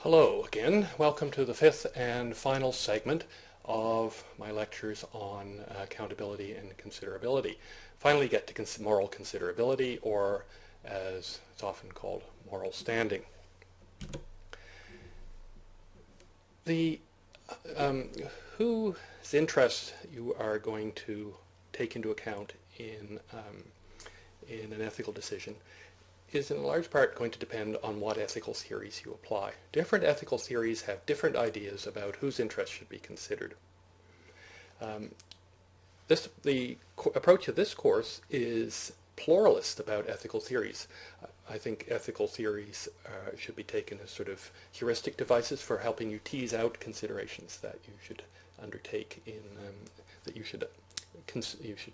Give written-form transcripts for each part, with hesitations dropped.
Hello again. Welcome to the fifth and final segment of my lectures on accountability and considerability. Finally get to moral considerability, or as it's often called, moral standing. The whose interest you are going to take into account in an ethical decision is in large part going to depend on what ethical theories you apply. Different ethical theories have different ideas about whose interests should be considered. The approach of this course is pluralist about ethical theories. I think ethical theories should be taken as sort of heuristic devices for helping you tease out considerations that you should undertake that you should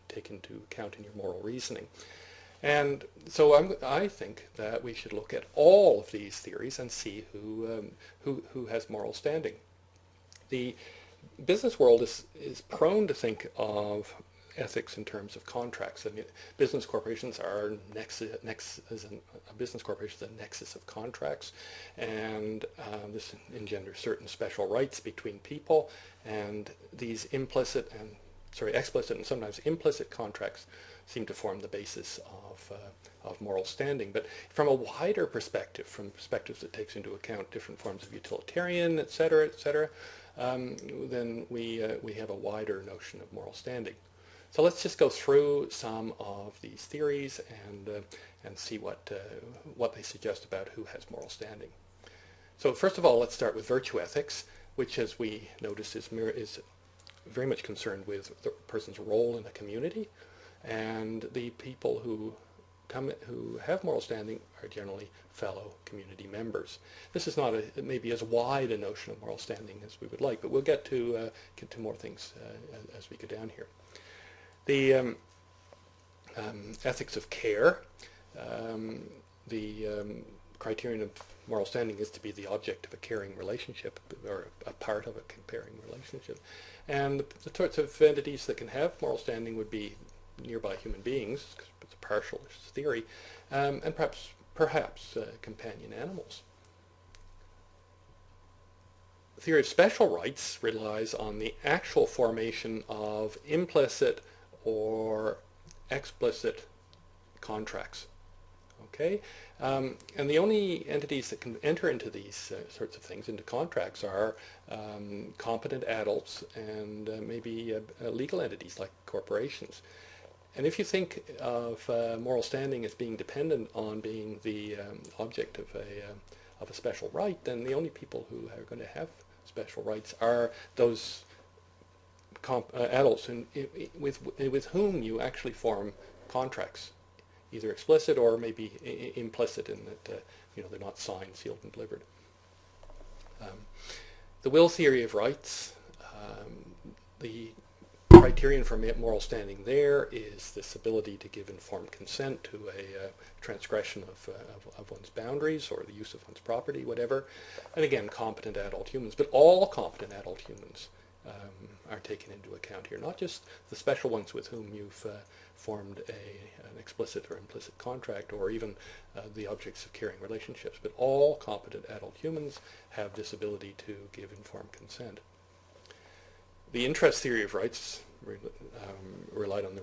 take into account in your moral reasoning. And so I think that we should look at all of these theories and see who has moral standing. The business world is prone to think of ethics in terms of contracts. I mean, business corporations are a business corporation is a nexus of contracts, and this engenders certain special rights between people, and these explicit and sometimes implicit contracts seem to form the basis of moral standing. But from a wider perspective, from perspectives that takes into account different forms of utilitarian, et cetera, then we have a wider notion of moral standing. So let's just go through some of these theories and see what they suggest about who has moral standing. So first of all, let's start with virtue ethics, which, as we notice, is very much concerned with the person's role in a community, and the people who have moral standing are generally fellow community members. This is not maybe as wide a notion of moral standing as we would like, but we'll get to more things as we go down here. The ethics of care. The criterion of moral standing is to be the object of a caring relationship, or a part of a caring relationship. And the sorts of entities that can have moral standing would be nearby human beings, because it's a partialist theory, and perhaps companion animals. The theory of special rights relies on the actual formation of implicit or explicit contracts. Okay, and the only entities that can enter into these sorts of things, into contracts, are competent adults and maybe legal entities like corporations. And if you think of moral standing as being dependent on being the object of a special right, then the only people who are going to have special rights are those adults with whom you actually form contracts, either explicit or maybe implicit, in that they're not signed, sealed, and delivered. The will theory of rights. The criterion for moral standing there is this ability to give informed consent to a transgression of one's boundaries or the use of one's property, whatever. And again, competent adult humans, but all competent adult humans are taken into account here, not just the special ones with whom you've formed an explicit or implicit contract, or even the objects of caring relationships, but all competent adult humans have this ability to give informed consent. The interest theory of rights relied on the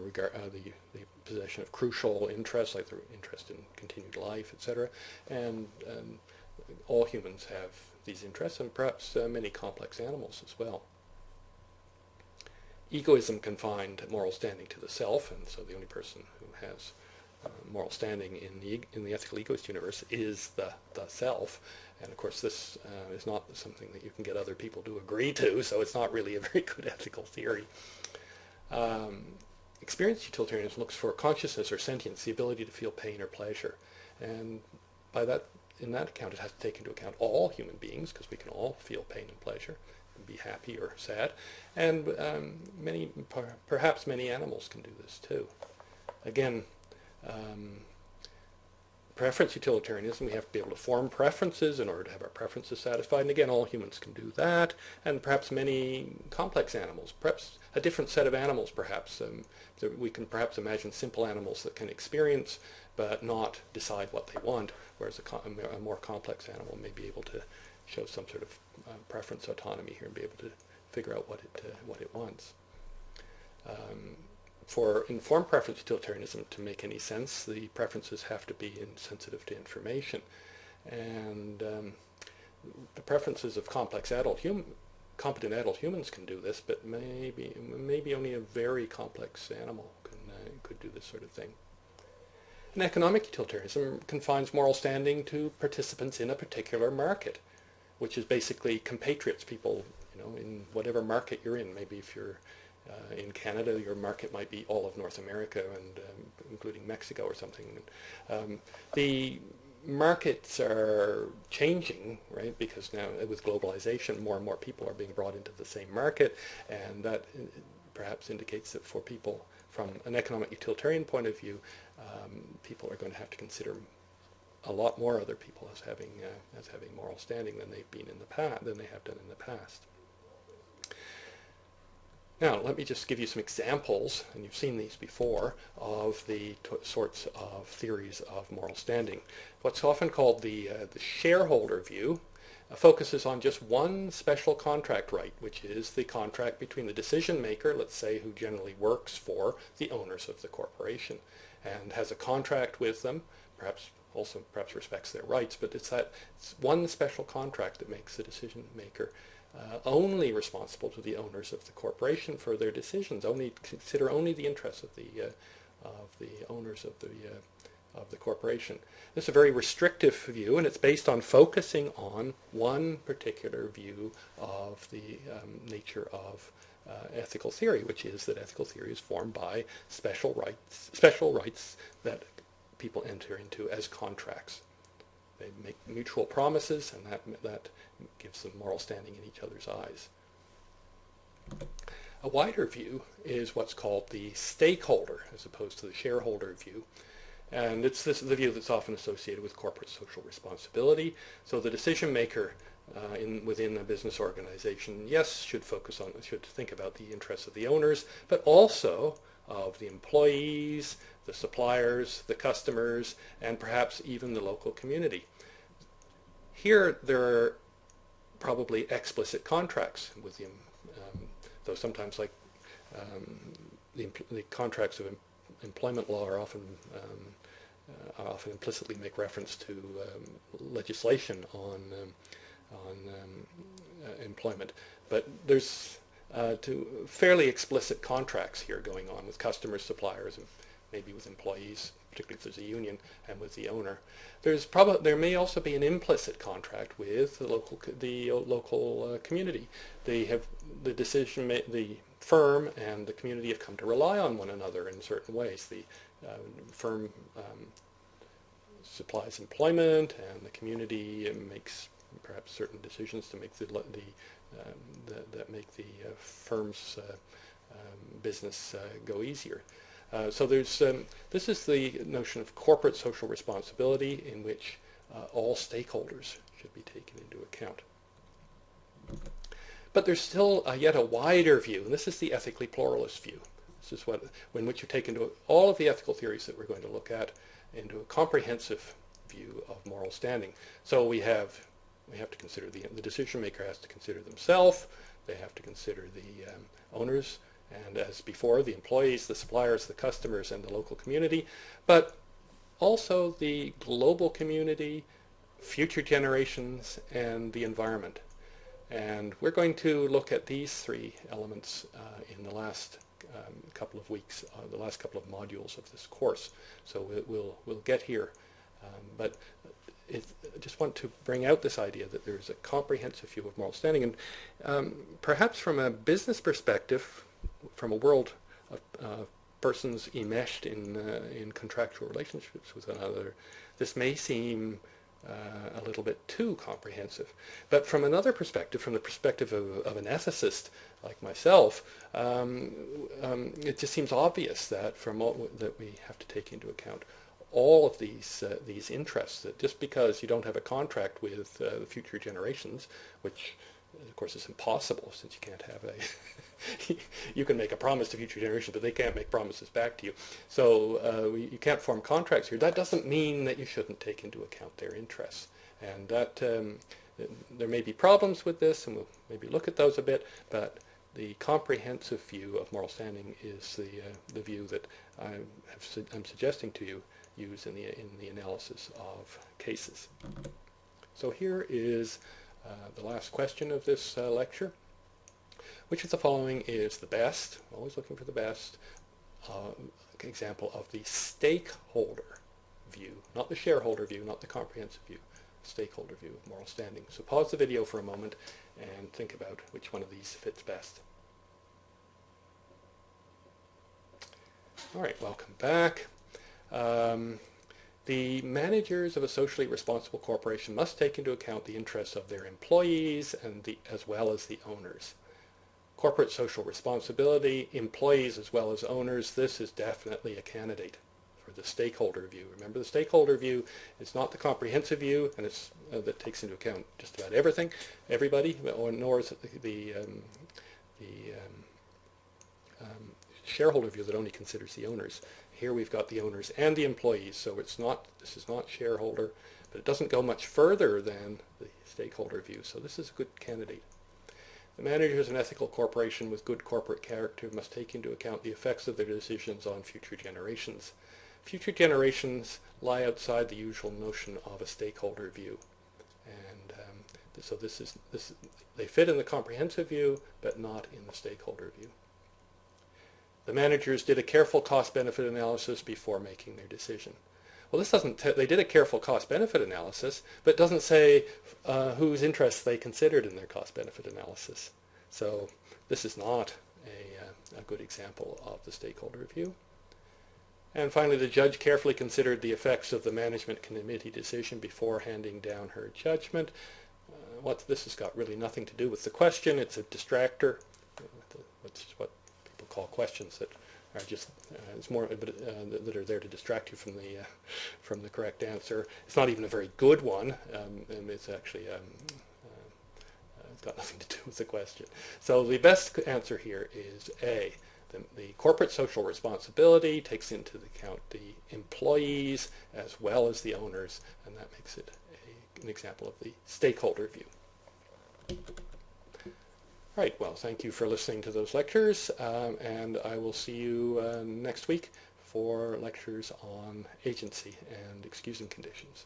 possession of crucial interests, like the interest in continued life, etc. And all humans have these interests, and perhaps many complex animals as well. Egoism confined moral standing to the self, and so the only person who has moral standing in the ethical egoist universe is the self. And of course, this is not something that you can get other people to agree to, so it's not really a very good ethical theory. Experienced utilitarianism looks for consciousness or sentience, the ability to feel pain or pleasure, and in that account, it has to take into account all human beings, because we can all feel pain and pleasure, and be happy or sad, and perhaps many animals can do this too. Again, preference utilitarianism, we have to be able to form preferences in order to have our preferences satisfied. And again, all humans can do that, and perhaps many complex animals, perhaps a different set of animals, perhaps. So we can perhaps imagine simple animals that can experience but not decide what they want, whereas a more complex animal may be able to show some sort of preference autonomy here and be able to figure out what it wants. For informed preference utilitarianism to make any sense, the preferences have to be insensitive to information. And the preferences of competent adult humans can do this, but maybe only a very complex animal could do this sort of thing. And economic utilitarianism confines moral standing to participants in a particular market, which is basically compatriots, people, in whatever market you're in. Maybe if you're in Canada, your market might be all of North America, and including Mexico or something. The markets are changing, right? Because now with globalization, more and more people are being brought into the same market, and that perhaps indicates that for people from an economic utilitarian point of view, people are going to have to consider a lot more other people as having moral standing than they've been in the past, than they have done in the past. Now, let me just give you some examples, and you've seen these before, of the sorts of theories of moral standing. What's often called the shareholder view focuses on just one special contract right, which is the contract between the decision maker, let's say, who generally works for the owners of the corporation, and has a contract with them, perhaps respects their rights, but it's one special contract that makes the decision maker only responsible to the owners of the corporation for their decisions. Consider only the interests of the owners of the corporation. This is a very restrictive view, and it's based on focusing on one particular view of the nature of ethical theory, which is that ethical theory is formed by special rights that people enter into as contracts. They make mutual promises, and that gives them moral standing in each other's eyes. A wider view is what's called the stakeholder, as opposed to the shareholder view. And this is the view that's often associated with corporate social responsibility. So the decision maker within a business organization, yes, should think about the interests of the owners, but also of the employees, the suppliers, the customers, and perhaps even the local community. Here, there are probably explicit contracts with them, though sometimes, like the contracts of employment law are often implicitly make reference to legislation on employment. But there's fairly explicit contracts here going on with customers, suppliers, and maybe with employees, particularly if there's a union, and with the owner. There may also be an implicit contract with the local community. The firm and the community have come to rely on one another in certain ways. The firm supplies employment, and the community makes perhaps certain decisions to make that make the firm's business go easier. So this is the notion of corporate social responsibility, in which all stakeholders should be taken into account. But there's still yet a wider view, and this is the ethically pluralist view. This is in which you take into all of the ethical theories that we're going to look at into a comprehensive view of moral standing. So we have to consider the decision maker has to consider themselves. They have to consider the owners, and as before, the employees, the suppliers, the customers, and the local community, but also the global community, future generations, and the environment. And we're going to look at these three elements in the last couple of weeks, the last couple of modules of this course. So we'll get here, but I just want to bring out this idea that there's a comprehensive view of moral standing, and perhaps from a business perspective, from a world of persons enmeshed in contractual relationships with one another, this may seem a little bit too comprehensive. But from another perspective, from the perspective of an ethicist like myself, it just seems obvious that that we have to take into account all of these interests, that just because you don't have a contract with future generations, which of course is impossible since you can't have a, you can make a promise to future generations, but they can't make promises back to you. So you can't form contracts here. That doesn't mean that you shouldn't take into account their interests. And that there may be problems with this, and we'll maybe look at those a bit, but the comprehensive view of moral standing is the view that I'm suggesting to you use in the analysis of cases. So here is the last question of this lecture. Which of the following is the best, always looking for the best, example of the stakeholder view, not the shareholder view, not the comprehensive view, stakeholder view of moral standing. So pause the video for a moment and think about which one of these fits best. All right, welcome back. The managers of a socially responsible corporation must take into account the interests of their employees and as well as the owners. Corporate social responsibility, employees as well as owners, this is definitely a candidate for the stakeholder view. Remember, the stakeholder view is not the comprehensive view, and it's that takes into account just about everything, everybody, nor is it the shareholder view that only considers the owners. Here we've got the owners and the employees, so this is not shareholder, but it doesn't go much further than the stakeholder view, so this is a good candidate. The managers of an ethical corporation with good corporate character must take into account the effects of their decisions on future generations. Future generations lie outside the usual notion of a stakeholder view, and so they fit in the comprehensive view, but not in the stakeholder view. The managers did a careful cost-benefit analysis before making their decision. Well, this doesn't. They did a careful cost-benefit analysis, but doesn't say whose interests they considered in their cost-benefit analysis. So this is not a good example of the stakeholder view. And finally, the judge carefully considered the effects of the management committee decision before handing down her judgment. This has got really nothing to do with the question. It's a distractor, which is what people call questions that are just it's more that are there to distract you from the correct answer. It's not even a very good one, and it's actually it's got nothing to do with the question. So the best answer here is A. The corporate social responsibility takes into account the employees as well as the owners, and that makes it an example of the stakeholder view. Right, well, thank you for listening to those lectures, and I will see you next week for lectures on agency and excusing conditions.